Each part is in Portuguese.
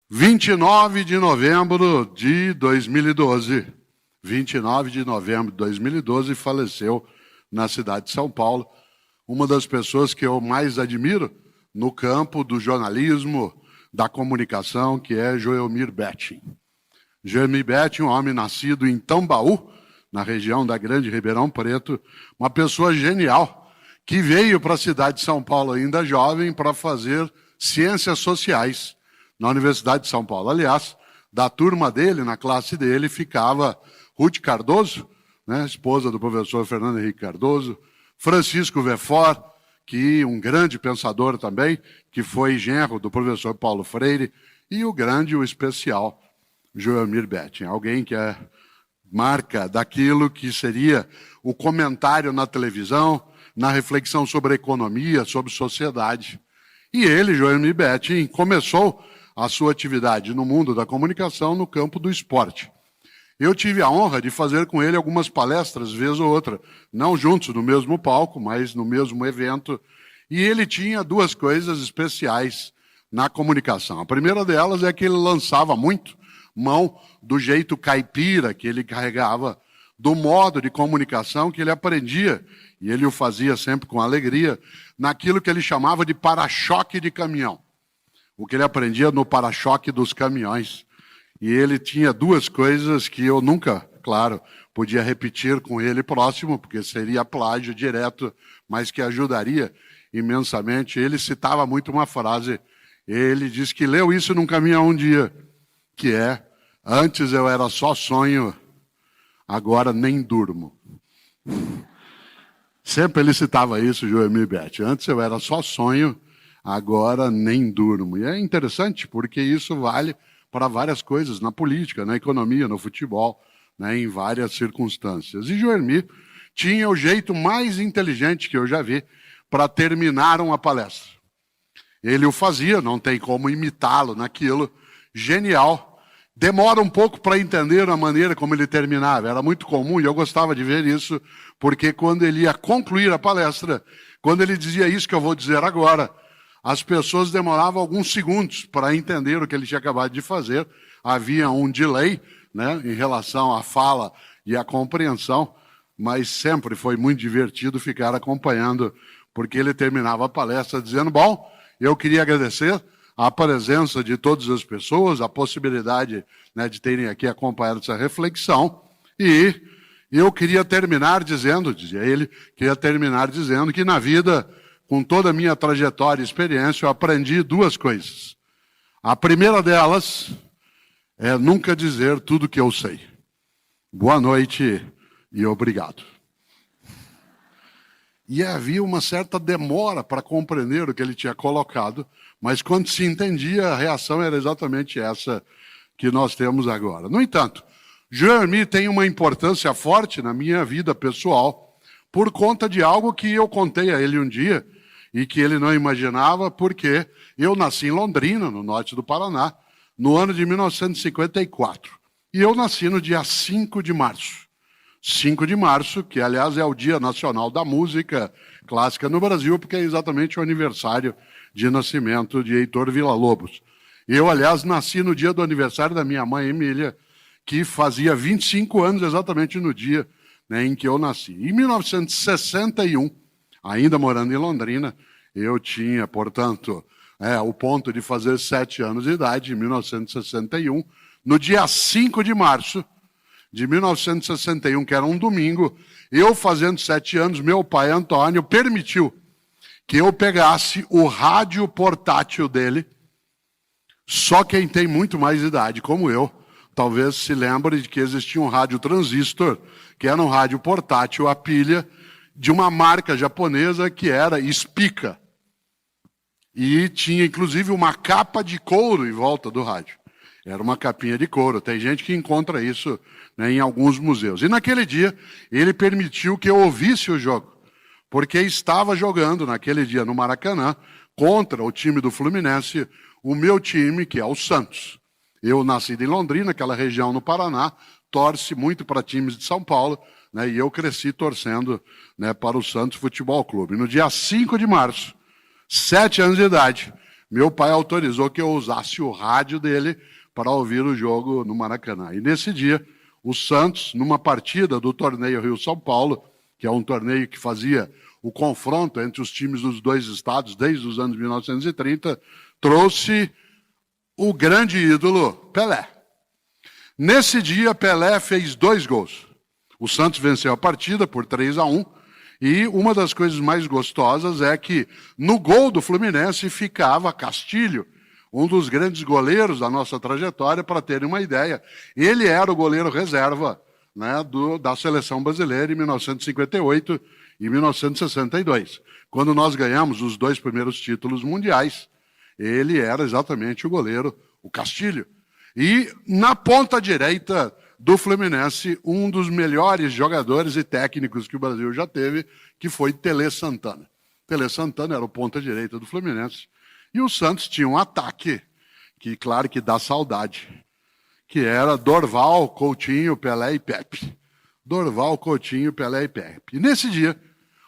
29 de novembro de 2012. 29 de novembro de 2012, faleceu na cidade de São Paulo uma das pessoas que eu mais admiro no campo do jornalismo, da comunicação, que é Joelmir Betting. Joelmir Betting, um homem nascido em Tambaú, na região da Grande Ribeirão Preto, uma pessoa genial, que veio para a cidade de São Paulo ainda jovem para fazer ciências sociais na Universidade de São Paulo. Aliás, da turma dele, na classe dele, ficava Ruth Cardoso, né, esposa do professor Fernando Henrique Cardoso, Francisco Verfort, que um grande pensador também, que foi genro do professor Paulo Freire, e o grande, o especial, Joelmir Betting, alguém que é marca daquilo que seria o comentário na televisão, na reflexão sobre economia, sobre sociedade. E ele, Joelmir Betting, começou a sua atividade no mundo da comunicação no campo do esporte. Eu tive a honra de fazer com ele algumas palestras, vez ou outra, não juntos no mesmo palco, mas no mesmo evento, e ele tinha duas coisas especiais na comunicação. A primeira delas é que ele lançava muito mão do jeito caipira que ele carregava, do modo de comunicação que ele aprendia, e ele o fazia sempre com alegria, naquilo que ele chamava de para-choque de caminhão. O que ele aprendia no para-choque dos caminhões. E ele tinha duas coisas que eu nunca, claro, podia repetir com ele próximo, porque seria plágio direto, mas que ajudaria imensamente. Ele citava muito uma frase, ele disse que leu isso num caminhão um dia, que é: antes eu era só sonho, agora nem durmo. Sempre ele citava isso, Joelmir Betting. Antes eu era só sonho, agora nem durmo. E é interessante, porque isso vale para várias coisas, na política, na economia, no futebol, né, em várias circunstâncias. E Joelmir tinha o jeito mais inteligente que eu já vi para terminar uma palestra. Ele o fazia, não tem como imitá-lo naquilo, genial. Demora um pouco para entender a maneira como ele terminava, era muito comum e eu gostava de ver isso, porque quando ele ia concluir a palestra, quando ele dizia isso que eu vou dizer agora, as pessoas demoravam alguns segundos para entender o que ele tinha acabado de fazer. Havia um delay, né, em relação à fala e à compreensão, mas sempre foi muito divertido ficar acompanhando, porque ele terminava a palestra dizendo: bom, eu queria agradecer a presença de todas as pessoas, a possibilidade, né, de terem aqui acompanhado essa reflexão, e eu queria terminar dizendo, dizia ele, queria terminar dizendo que na vida, com toda a minha trajetória e experiência, eu aprendi duas coisas. A primeira delas é nunca dizer tudo o que eu sei. Boa noite e obrigado. E havia uma certa demora para compreender o que ele tinha colocado, mas quando se entendia, a reação era exatamente essa que nós temos agora. No entanto, Joelmir tem uma importância forte na minha vida pessoal por conta de algo que eu contei a ele um dia, e que ele não imaginava, porque eu nasci em Londrina, no norte do Paraná, no ano de 1954. E eu nasci no dia 5 de março. 5 de março, que aliás é o Dia Nacional da Música Clássica no Brasil, porque é exatamente o aniversário de nascimento de Heitor Villa-Lobos. Eu, aliás, nasci no dia do aniversário da minha mãe, Emília, que fazia 25 anos exatamente no dia, né, em que eu nasci. Em 1961, ainda morando em Londrina, eu tinha, portanto, o ponto de fazer 7 anos de idade, em 1961. No dia 5 de março de 1961, que era um domingo, eu fazendo 7 anos, meu pai, Antônio, permitiu que eu pegasse o rádio portátil dele. Só quem tem muito mais idade, como eu, talvez se lembre de que existia um rádio transistor, que era um rádio portátil a pilha, de uma marca japonesa que era Spica. E tinha, inclusive, uma capa de couro em volta do rádio. Era uma capinha de couro. Tem gente que encontra isso, né, em alguns museus. E naquele dia, ele permitiu que eu ouvisse o jogo, porque estava jogando naquele dia no Maracanã, contra o time do Fluminense, o meu time, que é o Santos. Eu nasci em Londrina, aquela região no Paraná, torce muito para times de São Paulo, né, e eu cresci torcendo, né, para o Santos Futebol Clube. No dia 5 de março, 7 anos de idade, meu pai autorizou que eu usasse o rádio dele para ouvir o jogo no Maracanã. E nesse dia, o Santos, numa partida do torneio Rio-São Paulo, que é um torneio que fazia o confronto entre os times dos dois estados desde os anos 1930, trouxe o grande ídolo Pelé. Nesse dia, Pelé fez 2 gols. O Santos venceu a partida por 3-1, e uma das coisas mais gostosas é que no gol do Fluminense ficava Castilho, um dos grandes goleiros da nossa trajetória, para terem uma ideia. Ele era o goleiro reserva, né, da seleção brasileira em 1958 e 1962. Quando nós ganhamos os 2 primeiros títulos mundiais, ele era exatamente o goleiro, o Castilho. E na ponta direita do Fluminense, um dos melhores jogadores e técnicos que o Brasil já teve, que foi Tele Santana. Tele Santana era o ponta direita do Fluminense. E o Santos tinha um ataque, que claro que dá saudade, que era Dorval, Coutinho, Pelé e Pepe. Dorval, Coutinho, Pelé e Pepe. E nesse dia,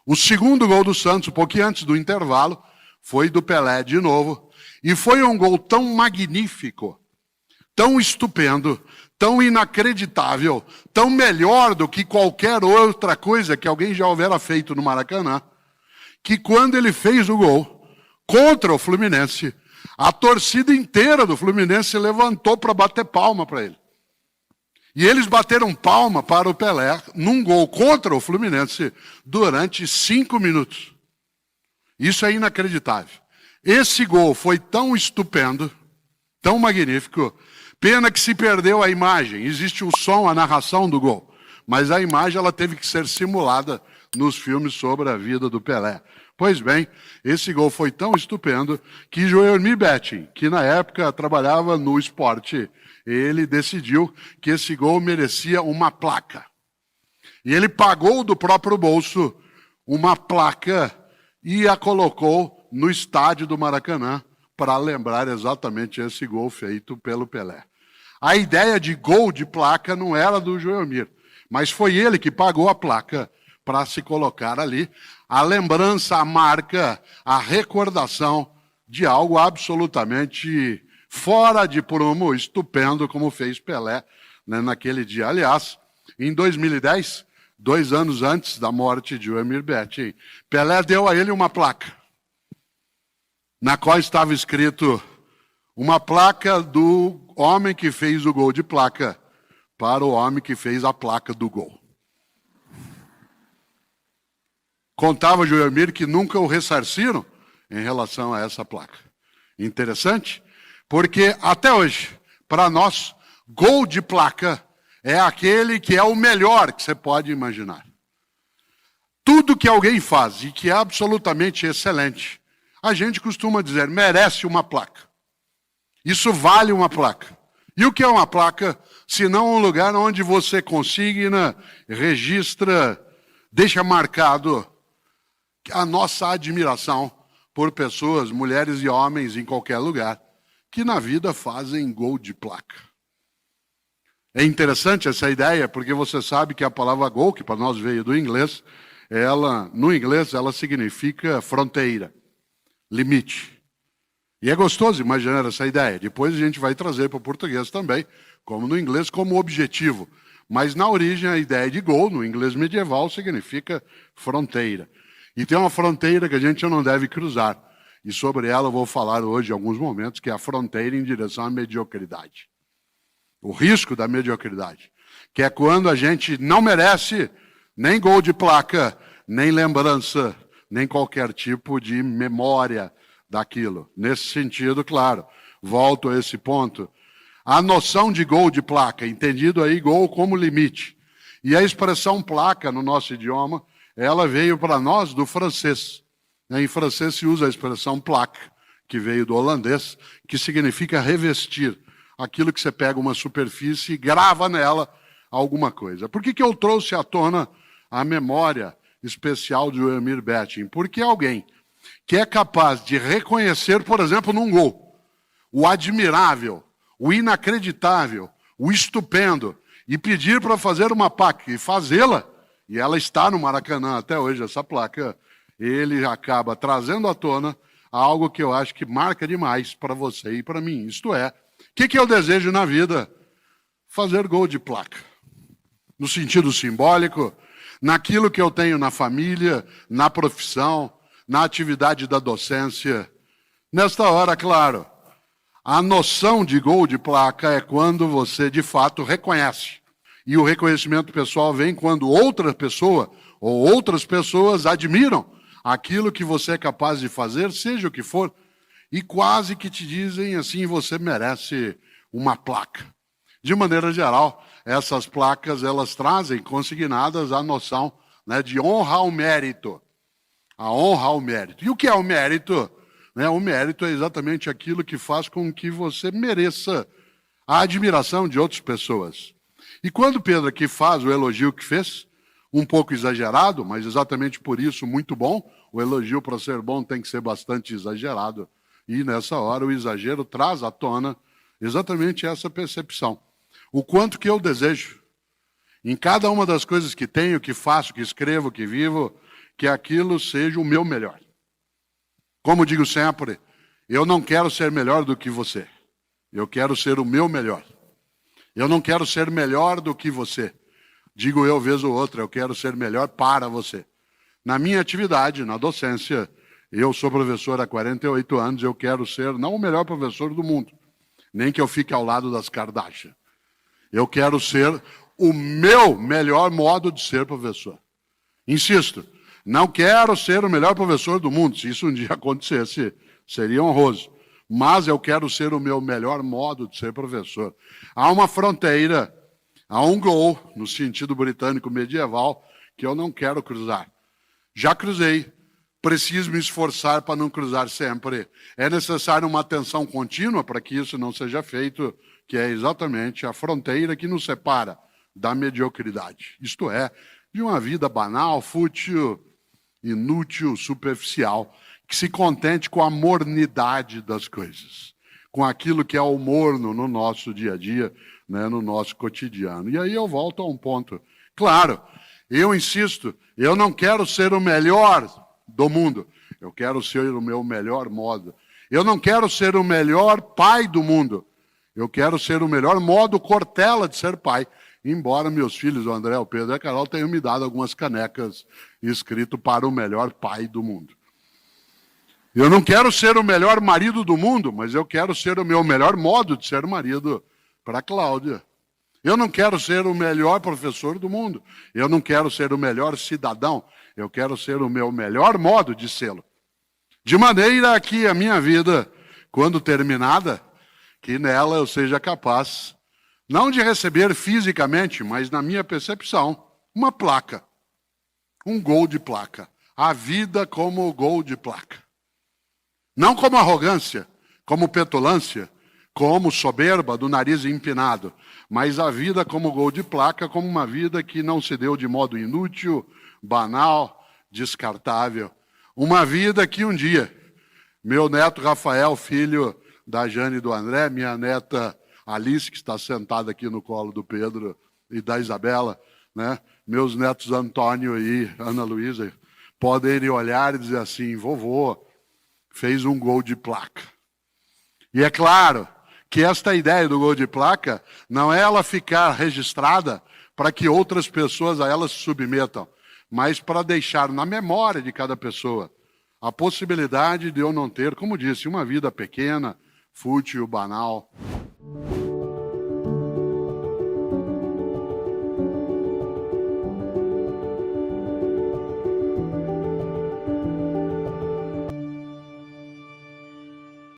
o segundo gol do Santos, um pouquinho antes do intervalo, foi do Pelé de novo. E foi um gol tão magnífico, tão estupendo, tão inacreditável, tão melhor do que qualquer outra coisa que alguém já houvera feito no Maracanã, que quando ele fez o gol contra o Fluminense, a torcida inteira do Fluminense se levantou para bater palma para ele. E eles bateram palma para o Pelé num gol contra o Fluminense durante 5 minutos. Isso é inacreditável. Esse gol foi tão estupendo, tão magnífico. Pena que se perdeu a imagem. Existe o som, a narração do gol. Mas a imagem ela teve que ser simulada nos filmes sobre a vida do Pelé. Pois bem, esse gol foi tão estupendo que Joelmir Betting, que na época trabalhava no esporte, ele decidiu que esse gol merecia uma placa. E ele pagou do próprio bolso uma placa e a colocou no estádio do Maracanã, para lembrar exatamente esse gol feito pelo Pelé. A ideia de gol de placa não era do Joelmir, mas foi ele que pagou a placa para se colocar ali. A lembrança, a marca, a recordação de algo absolutamente fora de prumo, estupendo, como fez Pelé, né, naquele dia. Aliás, em 2010, 2 anos antes da morte de Joelmir Betting, Pelé deu a ele uma placa, na qual estava escrito uma placa do homem que fez o gol de placa para o homem que fez a placa do gol. Contava Joelmir que nunca o ressarciram em relação a essa placa. Interessante, porque até hoje, para nós, gol de placa é aquele que é o melhor que você pode imaginar. Tudo que alguém faz e que é absolutamente excelente, a gente costuma dizer, merece uma placa. Isso vale uma placa. E o que é uma placa, se não um lugar onde você consigna, registra, deixa marcado a nossa admiração por pessoas, mulheres e homens em qualquer lugar, que na vida fazem gol de placa. É interessante essa ideia, porque você sabe que a palavra gol, que para nós veio do inglês, no inglês ela significa fronteira, limite. E é gostoso imaginar essa ideia. Depois a gente vai trazer para o português também, como no inglês, como objetivo. Mas na origem a ideia de gol, no inglês medieval, significa fronteira. E tem uma fronteira que a gente não deve cruzar. E sobre ela eu vou falar hoje em alguns momentos, que é a fronteira em direção à mediocridade. O risco da mediocridade. Que é quando a gente não merece nem gol de placa, nem lembrança, nem qualquer tipo de memória daquilo. Nesse sentido, claro, volto a esse ponto. A noção de gol de placa, entendido aí gol como limite. E a expressão placa no nosso idioma, ela veio para nós do francês. Em francês se usa a expressão plaque, que veio do holandês, que significa revestir. Aquilo que você pega uma superfície e grava nela alguma coisa. Por que eu trouxe à tona a memória especial de Joelmir Betting? Porque alguém que é capaz de reconhecer, por exemplo, num gol, o admirável, o inacreditável, o estupendo, e pedir para fazer uma placa e fazê-la, e ela está no Maracanã até hoje, essa placa, ele acaba trazendo à tona algo que eu acho que marca demais para você e para mim. Isto é, o que eu desejo na vida? Fazer gol de placa. No sentido simbólico, naquilo que eu tenho na família, na profissão, na atividade da docência. Nesta hora, claro, a noção de gol de placa é quando você, de fato, reconhece. E o reconhecimento pessoal vem quando outra pessoa ou outras pessoas admiram aquilo que você é capaz de fazer, seja o que for, e quase que te dizem assim, você merece uma placa. De maneira geral, essas placas, elas trazem consignadas a noção, né, de honra ao mérito. A honra ao mérito. E o que é o mérito? O mérito é exatamente aquilo que faz com que você mereça a admiração de outras pessoas. E quando Pedro aqui faz o elogio que fez, um pouco exagerado, mas exatamente por isso muito bom, o elogio para ser bom tem que ser bastante exagerado. E nessa hora o exagero traz à tona exatamente essa percepção. O quanto que eu desejo, em cada uma das coisas que tenho, que faço, que escrevo, que vivo, que aquilo seja o meu melhor. Como digo sempre, eu não quero ser melhor do que você. Eu quero ser o meu melhor. Eu não quero ser melhor do que você. Digo eu, vez ou outra, eu quero ser melhor para você. Na minha atividade, na docência, eu sou professor há 48 anos, eu quero ser não o melhor professor do mundo, nem que eu fique ao lado das Kardashian. Eu quero ser o meu melhor modo de ser professor. Insisto, não quero ser o melhor professor do mundo. Se isso um dia acontecesse, seria honroso. Mas eu quero ser o meu melhor modo de ser professor. Há uma fronteira, há um gol, no sentido britânico medieval, que eu não quero cruzar. Já cruzei, preciso me esforçar para não cruzar sempre. É necessário uma atenção contínua para que isso não seja feito, que é exatamente a fronteira que nos separa da mediocridade. Isto é, de uma vida banal, fútil, inútil, superficial, que se contente com a mornidade das coisas, com aquilo que é o morno no nosso dia a dia, né, no nosso cotidiano. E aí eu volto a um ponto. Claro, eu insisto, eu não quero ser o melhor do mundo, eu quero ser o meu melhor modo. Eu não quero ser o melhor pai do mundo, eu quero ser o melhor modo Cortella de ser pai. Embora meus filhos, o André, o Pedro e a Carol, tenham me dado algumas canecas escrito para o melhor pai do mundo. Eu não quero ser o melhor marido do mundo, mas eu quero ser o meu melhor modo de ser marido para a Cláudia. Eu não quero ser o melhor professor do mundo. Eu não quero ser o melhor cidadão. Eu quero ser o meu melhor modo de sê-lo. De maneira que a minha vida, quando terminada, que nela eu seja capaz, não de receber fisicamente, mas na minha percepção, uma placa. Um gol de placa. A vida como gol de placa. Não como arrogância, como petulância, como soberba do nariz empinado, mas a vida como gol de placa, como uma vida que não se deu de modo inútil, banal, descartável. Uma vida que um dia, meu neto Rafael, filho da Jane e do André, minha neta Alice, que está sentada aqui no colo do Pedro e da Isabela, né? Meus netos Antônio e Ana Luísa, podem olhar e dizer assim, vovô fez um gol de placa. E é claro que esta ideia do gol de placa não é ela ficar registrada para que outras pessoas a ela se submetam, mas para deixar na memória de cada pessoa a possibilidade de eu não ter, como disse, uma vida pequena, fútil, banal.